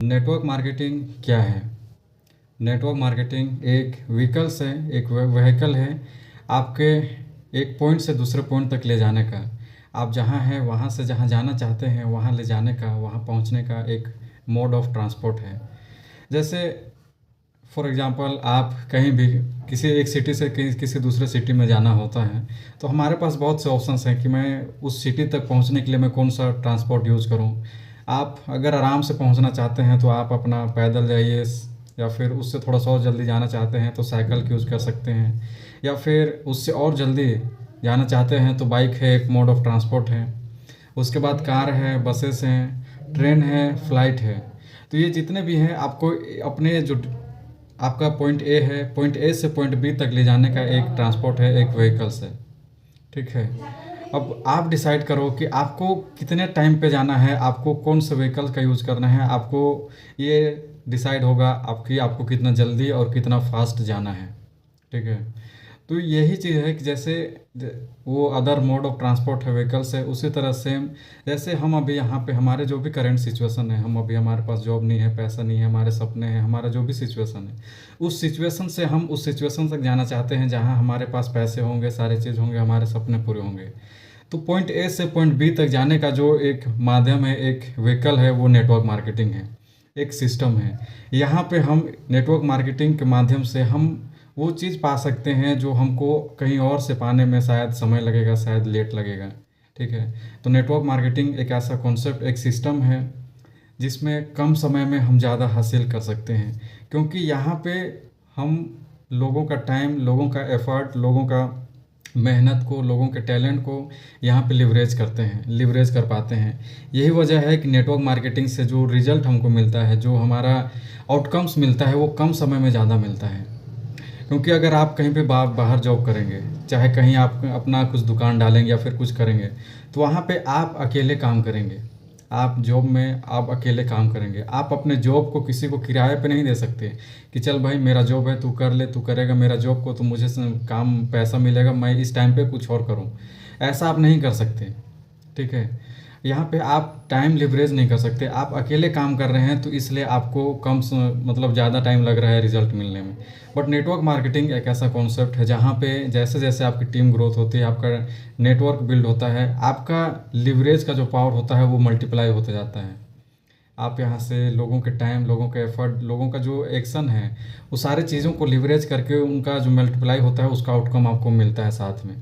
Network marketing क्या है? Network marketing एक व्हीकल्स है, एक व्हीकल है आपके एक पॉइंट से दूसरे पॉइंट तक ले जाने का। आप जहाँ हैं वहाँ से जहाँ जाना चाहते हैं वहाँ ले जाने का, वहाँ पहुँचने का एक मोड ऑफ ट्रांसपोर्ट है। जैसे फॉर एग्ज़ाम्पल आप कहीं भी किसी एक सिटी से किसी दूसरे सिटी में जाना होता है, तो हमारे पास बहुत से ऑप्शंस हैं कि मैं उस सिटी तक पहुंचने के लिए मैं कौन सा ट्रांसपोर्ट यूज़ करूं। आप अगर आराम से पहुंचना चाहते हैं तो आप अपना पैदल जाइए, या फिर उससे थोड़ा सा और जल्दी जाना चाहते हैं तो साइकिल का यूज़ कर सकते हैं, या फिर उससे और जल्दी जाना चाहते हैं तो बाइक है, एक मोड ऑफ ट्रांसपोर्ट है। उसके बाद कार है, बसेस हैं, ट्रेन है, फ्लाइट है। तो ये जितने भी हैं आपको अपने जो आपका पॉइंट ए है, पॉइंट ए से पॉइंट बी तक ले जाने का एक ट्रांसपोर्ट है, एक व्हीकल्स है। ठीक है। अब आप डिसाइड करो कि आपको कितने टाइम पे जाना है, आपको कौन से व्हीकल का यूज़ करना है। आपको ये डिसाइड होगा आपको कितना जल्दी और कितना फास्ट जाना है। ठीक है। तो यही चीज़ है कि जैसे वो अदर मोड ऑफ ट्रांसपोर्ट है, व्हीकल्स है, उसी तरह सेम जैसे हम अभी यहाँ पे हमारे जो भी करंट सिचुएशन है, हम अभी हमारे पास जॉब नहीं है, पैसा नहीं है, हमारे सपने हैं, हमारा जो भी सिचुएशन है, उस सिचुएशन से हम उस सिचुएशन तक जाना चाहते हैं जहाँ हमारे पास पैसे होंगे, सारे चीज़ होंगे, हमारे सपने पूरे होंगे। तो पॉइंट ए से पॉइंट बी तक जाने का जो एक माध्यम है, एक व्हीकल है, वो नेटवर्क मार्केटिंग है, एक सिस्टम है। यहाँ पे हम नेटवर्क मार्केटिंग के माध्यम से हम वो चीज़ पा सकते हैं जो हमको कहीं और से पाने में शायद समय लगेगा, शायद लेट लगेगा। ठीक है। तो नेटवर्क मार्केटिंग एक ऐसा कॉन्सेप्ट, एक सिस्टम है जिसमें कम समय में हम ज़्यादा हासिल कर सकते हैं, क्योंकि यहाँ पे हम लोगों का टाइम, लोगों का एफर्ट, लोगों का मेहनत को, लोगों के टैलेंट को यहाँ पे लिवरेज करते हैं, लिवरेज कर पाते हैं। यही वजह है कि नेटवर्क मार्केटिंग से जो रिजल्ट हमको मिलता है, जो हमारा आउटकम्स मिलता है, वो कम समय में ज़्यादा मिलता है। क्योंकि अगर आप कहीं पे बाहर जॉब करेंगे, चाहे कहीं आप अपना कुछ दुकान डालेंगे या फिर कुछ करेंगे, तो वहाँ पे आप अकेले काम करेंगे। आप जॉब में आप अकेले काम करेंगे। आप अपने जॉब को किसी को किराए पे नहीं दे सकते कि चल भाई मेरा जॉब है, तू कर ले, तू करेगा मेरा जॉब को तो मुझे काम पैसा मिलेगा, मैं इस टाइम पे कुछ और करूँ। ऐसा आप नहीं कर सकते। ठीक है। यहाँ पे आप टाइम लिवरेज नहीं कर सकते। आप अकेले काम कर रहे हैं तो इसलिए आपको मतलब ज़्यादा टाइम लग रहा है रिजल्ट मिलने में। बट नेटवर्क मार्केटिंग एक ऐसा कॉन्सेप्ट है जहाँ पे जैसे जैसे आपकी टीम ग्रोथ होती है, आपका नेटवर्क बिल्ड होता है, आपका लिवरेज का जो पावर होता है वो मल्टीप्लाई होते जाता है। आप यहाँ से लोगों के टाइम, लोगों के एफर्ट, लोगों का जो एक्शन है, वो सारे चीज़ों को लिवरेज करके उनका जो मल्टीप्लाई होता है उसका आउटकम आपको मिलता है साथ में।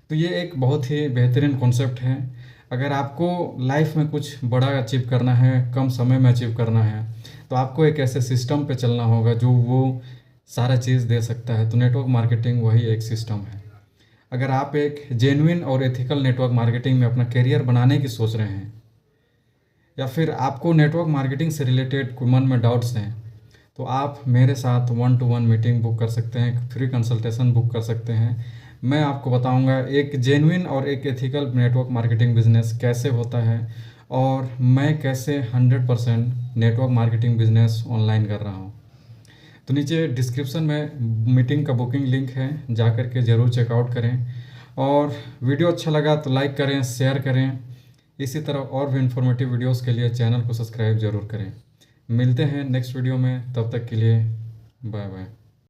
तो ये एक बहुत ही बेहतरीन कॉन्सेप्ट है। अगर आपको लाइफ में कुछ बड़ा अचीव करना है, कम समय में अचीव करना है, तो आपको एक ऐसे सिस्टम पे चलना होगा जो वो सारा चीज़ दे सकता है। तो नेटवर्क मार्केटिंग वही एक सिस्टम है। अगर आप एक जेन्युइन और एथिकल नेटवर्क मार्केटिंग में अपना करियर बनाने की सोच रहे हैं, या फिर आपको नेटवर्क मार्केटिंग से रिलेटेड कोई मन में डाउट्स हैं, तो आप मेरे साथ 1-to-1 मीटिंग बुक कर सकते हैं, फ्री कंसल्टेशन बुक कर सकते हैं। मैं आपको बताऊंगा एक जेन्युइन और एक एथिकल नेटवर्क मार्केटिंग बिजनेस कैसे होता है, और मैं कैसे 100% नेटवर्क मार्केटिंग बिजनेस ऑनलाइन कर रहा हूँ। तो नीचे डिस्क्रिप्शन में मीटिंग का बुकिंग लिंक है, जा कर के ज़रूर चेकआउट करें। और वीडियो अच्छा लगा तो लाइक करें, शेयर करें। इसी तरह और भी इन्फॉर्मेटिव वीडियोस के लिए चैनल को सब्सक्राइब ज़रूर करें। मिलते हैं नेक्स्ट वीडियो में, तब तक के लिए बाय बाय।